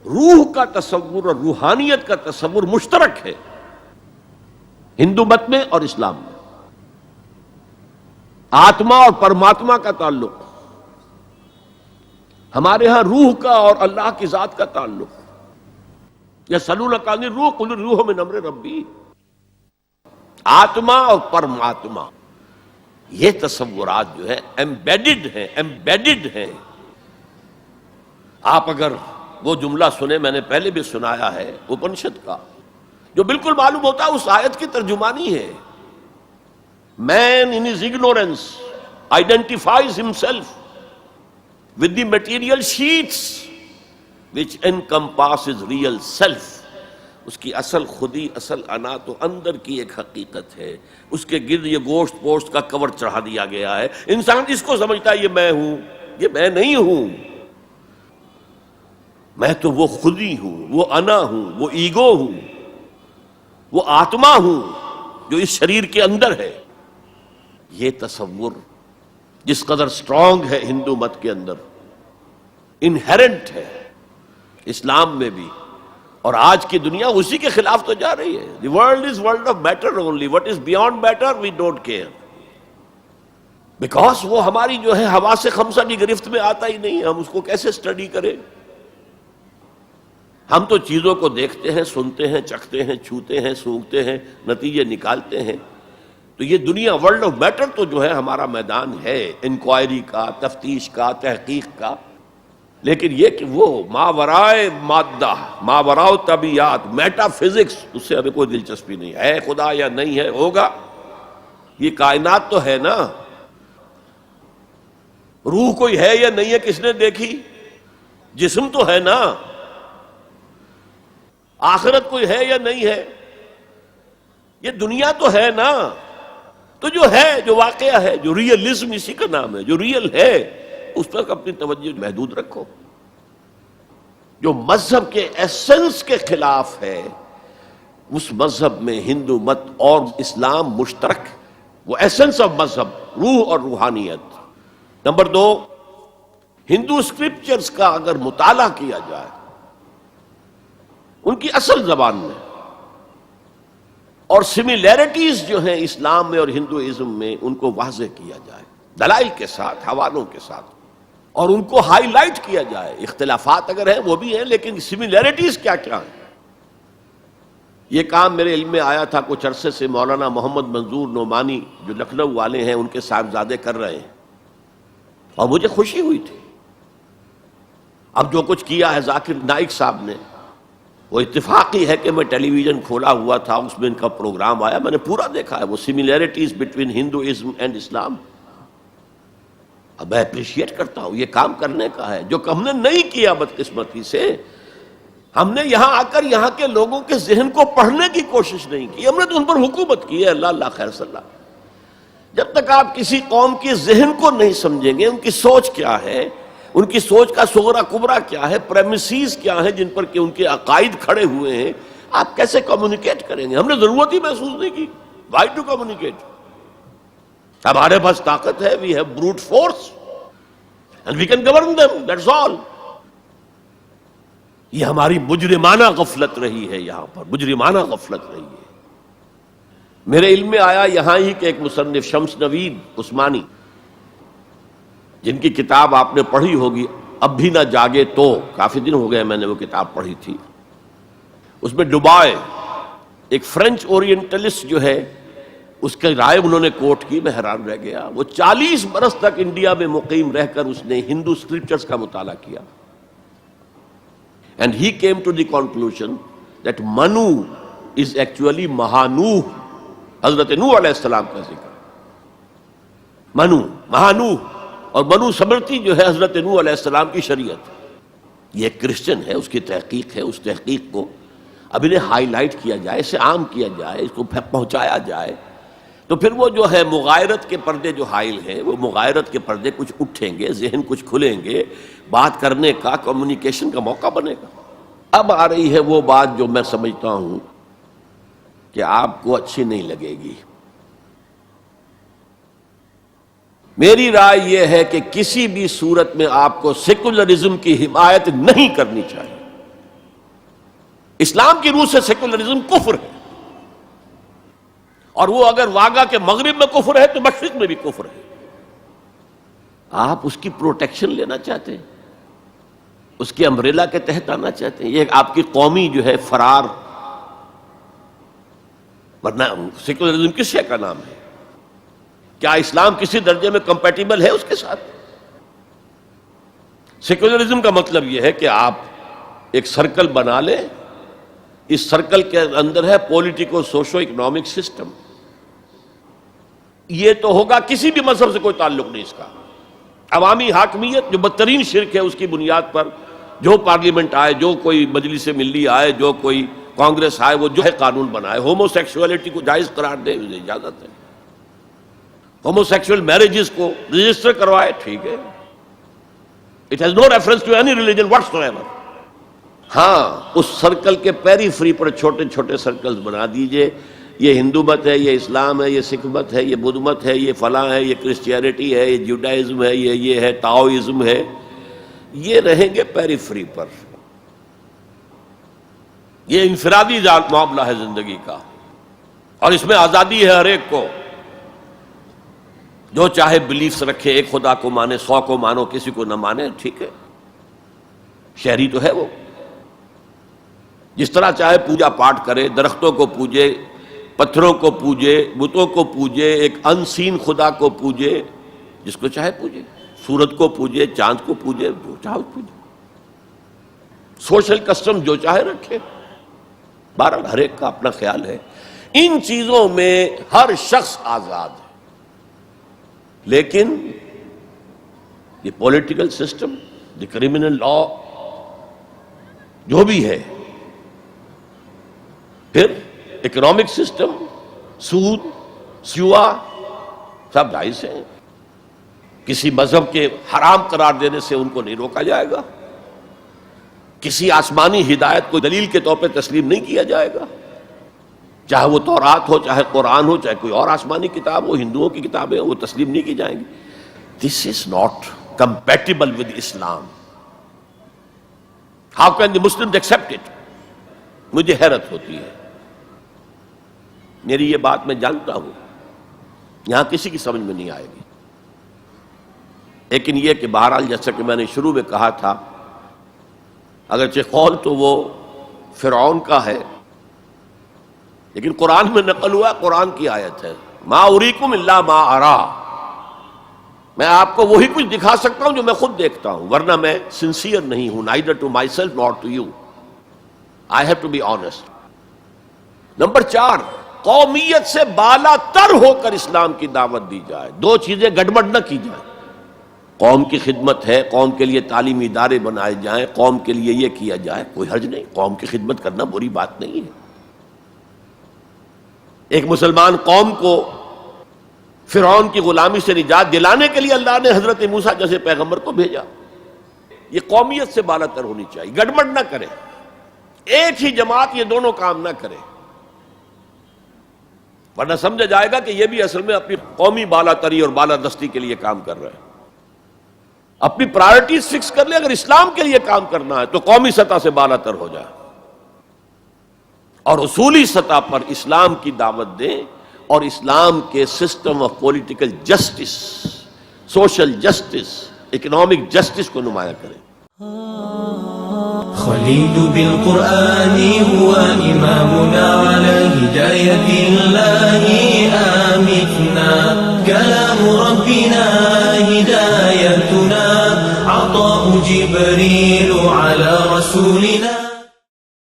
روح کا تصور اور روحانیت کا تصور مشترک ہے ہندو مت میں اور اسلام میں. آتما اور پرماتما کا تعلق، ہمارے ہاں روح کا اور اللہ کی ذات کا تعلق. یسألونک عن الروح قل الروح من امر ربی. آتما اور پرماتما، یہ تصورات جو ہے ایمبیڈڈ ہیں. آپ اگر وہ جملہ سنیں، میں نے پہلے بھی سنایا ہے اپنشد کا، جو بالکل معلوم ہوتا ہے اس آیت کی ترجمانی ہے. Man in his ignorance identifies himself with the material sheets which encompasses real self. اس کی اصل خودی، اصل انا تو اندر کی ایک حقیقت ہے، اس کے گرد یہ گوشت پوشت کا کور چڑھا دیا گیا ہے. انسان اس کو سمجھتا ہے یہ میں ہوں، یہ میں نہیں ہوں. میں تو وہ خودی ہوں، وہ انا ہوں، وہ ایگو ہوں، وہ آتما ہوں جو اس شریر کے اندر ہے. یہ تصور جس قدر اسٹرانگ ہے ہندو مت کے اندر، انہیرنٹ ہے اسلام میں بھی، اور آج کی دنیا اسی کے خلاف تو جا رہی ہے. The world is world of matter only, what is beyond matter we don't care. Because وہ ہماری جو ہے حواس خمسہ کی گرفت میں آتا ہی نہیں. ہم اس کو کیسے اسٹڈی کریں؟ ہم تو چیزوں کو دیکھتے ہیں، سنتے ہیں، چکھتے ہیں، چھوتے ہیں، سونگھتے ہیں، نتیجے نکالتے ہیں. تو یہ دنیا ورلڈ آف میٹر تو جو ہے ہمارا میدان ہے انکوائری کا، تفتیش کا، تحقیق کا. لیکن یہ کہ وہ ماورائے مادہ، ماوراء طبیعت، میٹا فزکس، اس سے ہمیں کوئی دلچسپی نہیں ہے. خدا یا نہیں ہے، ہوگا. یہ کائنات تو ہے نا. روح کوئی ہے یا نہیں ہے کس نے دیکھی؟ جسم تو ہے نا. آخرت کوئی ہے یا نہیں ہے؟ یہ دنیا تو ہے نا. تو جو ہے، جو واقعہ ہے، جو ریئلزم اسی کا نام ہے، جو ریئل ہے اس پر اپنی توجہ محدود رکھو. جو مذہب کے ایسنس کے خلاف ہے، اس مذہب میں ہندو مت اور اسلام مشترک. وہ ایسنس آف مذہب روح اور روحانیت. نمبر 2، ہندو اسکرپچرز کا اگر مطالعہ کیا جائے ان کی اصل زبان میں، اور سملیرٹیز جو ہیں اسلام میں اور ہندوازم میں ان کو واضح کیا جائے دلائل کے ساتھ، حوالوں کے ساتھ، اور ان کو ہائی لائٹ کیا جائے. اختلافات اگر ہیں وہ بھی ہیں، لیکن سملیرٹیز کیا کیا ہیں. یہ کام میرے علم میں آیا تھا کچھ عرصے سے، مولانا محمد منظور نعمانی جو لکھنؤ والے ہیں ان کے صاحبزادے کر رہے ہیں، اور مجھے خوشی ہوئی تھی. اب جو کچھ کیا ہے ذاکر نائک صاحب نے، وہ اتفاقی ہے کہ میں ٹیلی ویژن کھولا ہوا تھا، اس میں ان کا پروگرام آیا، میں نے پورا دیکھا ہے. وہ سملیرٹیز بٹوین ہندوازم اینڈ اسلام. اب میں اپریشیٹ کرتا ہوں، یہ کام کرنے کا ہے جو ہم نے نہیں کیا بدقسمتی سے. ہم نے یہاں آ کر یہاں کے لوگوں کے ذہن کو پڑھنے کی کوشش نہیں کی. ہم نے تو ان پر حکومت کی ہے. اللہ خیر صلی اللہ. جب تک آپ کسی قوم کے ذہن کو نہیں سمجھیں گے، ان کی سوچ کیا ہے، ان کی سوچ کا صغرا کبرا کیا ہے، پریمیسز کیا ہیں جن پر کہ ان کے عقائد کھڑے ہوئے ہیں، آپ کیسے کمیونیکیٹ کریں گے؟ ہم نے ضرورت ہی محسوس نہیں کی. Why to communicate? ہمارے پاس طاقت ہے، we have brute force and we can govern them, that's all. یہ ہماری مجرمانہ غفلت رہی ہے، یہاں پر مجرمانہ غفلت رہی ہے. میرے علم میں آیا یہاں ہی کہ ایک مصنف شمس نوید عثمانی، جن کی کتاب آپ نے پڑھی ہوگی اب بھی نہ جاگے تو، کافی دن ہو گئے میں نے وہ کتاب پڑھی تھی. اس میں ڈوبائے ایک فرینچ اورینٹلسٹ جو ہے، اس کی رائے انہوں نے کوٹ کی. میں حیران رہ گیا. وہ 40 برس تک انڈیا میں مقیم رہ کر اس نے ہندو اسکرپچرز کا مطالعہ کیا. And he came to the conclusion that Manu is actually مہانوح. حضرت نوح علیہ السلام کا ذکر. منو، مہانوح، اور منو سمرتی جو ہے حضرت نوح علیہ السلام کی شریعت. یہ ایک کرسچن ہے، اس کی تحقیق ہے. اس تحقیق کو اب انہیں ہائی لائٹ کیا جائے، اسے عام کیا جائے، اس کو پہنچایا جائے، تو پھر وہ جو ہے مغایرت کے پردے جو حائل ہیں، وہ مغایرت کے پردے کچھ اٹھیں گے، ذہن کچھ کھلیں گے، بات کرنے کا، کمیونیکیشن کا موقع بنے گا. اب آ رہی ہے وہ بات جو میں سمجھتا ہوں کہ آپ کو اچھی نہیں لگے گی. میری رائے یہ ہے کہ کسی بھی صورت میں آپ کو سیکولرزم کی حمایت نہیں کرنی چاہیے. اسلام کی روح سے سیکولرزم کفر ہے، اور وہ اگر واگا کے مغرب میں کفر ہے تو مشرق میں بھی کفر ہے۔ آپ اس کی پروٹیکشن لینا چاہتے ہیں، اس کی امبریلا کے تحت آنا چاہتے ہیں، یہ آپ کی قومی جو ہے فرار، ورنہ سیکولرزم کس شے کا نام ہے؟ کیا اسلام کسی درجے میں کمپیٹیبل ہے اس کے ساتھ؟ سیکولرزم کا مطلب یہ ہے کہ آپ ایک سرکل بنا لیں، اس سرکل کے اندر ہے پولیٹیکو سوشو اکنامک سسٹم، یہ تو ہوگا، کسی بھی مذہب سے کوئی تعلق نہیں اس کا۔ عوامی حاکمیت جو بدترین شرک ہے، اس کی بنیاد پر جو پارلیمنٹ آئے، جو کوئی مجلس ملی آئے، جو کوئی کانگریس آئے، وہ جو ہے قانون بنائے، ہومو سیکشولیٹی کو جائز قرار دے، اسے اجازت ہے، ہومو سیکشول میرجز کو رجسٹر کروائے، ٹھیک ہے، it has no reference to any religion whatsoever. ہاں، اس سرکل کے پیری فری پر چھوٹے چھوٹے سرکلز بنا دیجئے، یہ ہندو مت ہے، یہ اسلام ہے، یہ سکھ مت ہے، یہ بدھ مت ہے، یہ فلاں ہے، یہ کرسچینٹی ہے، یہ جوڈائزم ہے، یہ ہے تاؤزم ہے، یہ رہیں گے پیری فری پر۔ یہ انفرادی معاملہ ہے زندگی کا، اور اس میں آزادی ہے ہر ایک کو، جو چاہے بلیفز رکھے، ایک خدا کو مانے، 100 کو مانو، کسی کو نہ مانے، ٹھیک ہے، شہری تو ہے وہ، جس طرح چاہے پوجا پاٹ کرے، درختوں کو پوجے، پتھروں کو پوجے، بتوں کو پوجے، ایک انسین خدا کو پوجے، جس کو چاہے پوجے، سورج کو پوجے، چاند کو پوجے، جو چاہے پوجے، سوشل کسٹم جو چاہے رکھے، بہرحال ہر ایک کا اپنا خیال ہے، ان چیزوں میں ہر شخص آزاد ہے۔ لیکن یہ political system, the criminal law, جو بھی ہے، پھر اکنامک سسٹم، سود، سیوا، سب جائز ہیں، کسی مذہب کے حرام قرار دینے سے ان کو نہیں روکا جائے گا، کسی آسمانی ہدایت کو دلیل کے طور پہ تسلیم نہیں کیا جائے گا، چاہے وہ تورات ہو، چاہے قرآن ہو، چاہے کوئی اور آسمانی کتاب ہو، ہندوؤں کی کتابیں ہوں، وہ تسلیم نہیں کی جائیں گی۔ This is not compatible with Islam. How can the Muslims accept it? مجھے حیرت ہوتی ہے۔ میری یہ بات میں جانتا ہوں یہاں کسی کی سمجھ میں نہیں آئے گی، لیکن یہ کہ بہرحال جیسا کہ میں نے شروع میں کہا تھا، اگرچہ قول تو وہ فرعون کا ہے، لیکن قرآن میں نقل ہوا، قرآن کی آیت ہے، ما اریکم الا ما ارا، میں آپ کو وہی کچھ دکھا سکتا ہوں جو میں خود دیکھتا ہوں، ورنہ میں سنسیئر نہیں ہوں، neither to myself nor to you. I have to be honest. Number 4، قومیت سے بالا تر ہو کر اسلام کی دعوت دی جائے، دو چیزیں گڑبڑ نہ کی جائیں، قوم کی خدمت ہے، قوم کے لیے تعلیمی ادارے بنائے جائیں، قوم کے لیے یہ کیا جائے، کوئی حرج نہیں، قوم کی خدمت کرنا بری بات نہیں ہے۔ ایک مسلمان قوم کو فرعون کی غلامی سے نجات دلانے کے لیے اللہ نے حضرت موسیٰ جیسے پیغمبر کو بھیجا، یہ قومیت سے بالا تر ہونی چاہیے، گڑبڑ نہ کرے، ایک ہی جماعت یہ دونوں کام نہ کرے، ورنہ سمجھا جائے گا کہ یہ بھی اصل میں اپنی قومی بالا تری اور بالا دستی کے لیے کام کر رہے ہیں۔ اپنی پرائرٹیز فکس کر لیں، اگر اسلام کے لیے کام کرنا ہے تو قومی سطح سے بالا تر ہو جائے، اور اصولی سطح پر اسلام کی دعوت دیں، اور اسلام کے system of political justice, social justice, economic justice کو نمایاں کریں۔ خليل بالقرآن هو إمامنا على هداية الله آمتنا، كلام ربنا هدايتنا، عطاء جبريل على رسولنا.